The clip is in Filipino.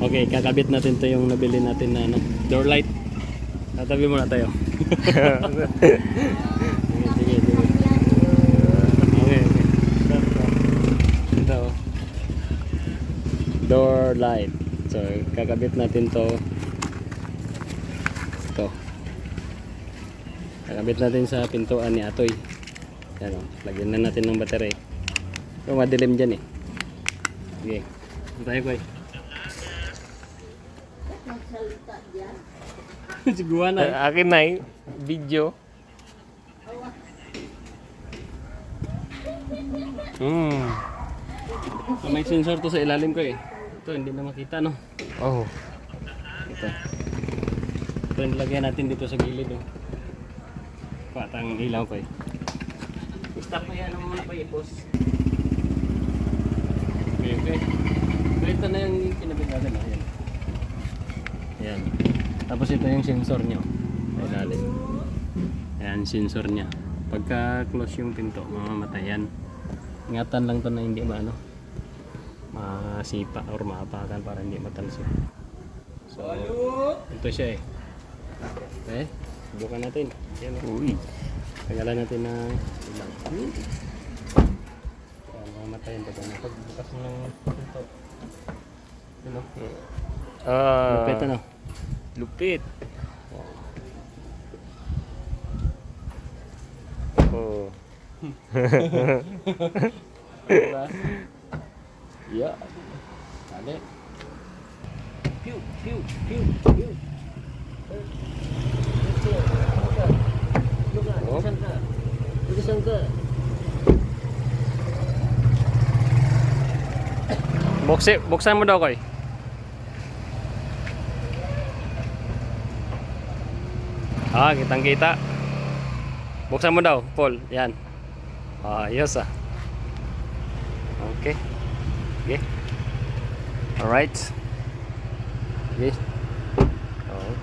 Okay, kakabit natin to yung nabili natin na ano, door light. Tatabi muna tayo. Sige. Okay. Ito. Door light. So, kakabit natin to. Ito. Kakabit natin sa pintuan ni Atoy. Yan o. Lagyan na natin ng battery. So, madilim dyan eh. Sige. Tayo ko eh. Siguan na. Akin na video. So, may sensor to sa ilalim ko eh. Ito, hindi na makita no. Oh. Ito. Ito yung lagyan natin dito sa gilid oh. Patang ilaw ko eh. Stop mo yan muna pa i-post. Okay. So ito na yung kinabit natin. Ayan. Ayan. Tapos ito yung sensor nyo. Sa ilalim. Ayan, sensor nya. Pagka close yung pinto, mamamatay yan. Ingatan lang to na hindi masipa or maapakan para hindi matalsik. So, ito siya eh. Okay, subukan natin. Ayan, uy. Tagalan natin na ilang. Ayan, mamatayin pa dyan. Pagbukas ng pinto. Ano? Lupit ano? Lupit. Oh. Diba? Yeah. Dali. Pew. Oh. Bilisan ka. Buksan mo daw, Koy. Kitang-kita. Buksan mo daw, Paul. Yan. Ayos ah. Okay. Alright. Okay.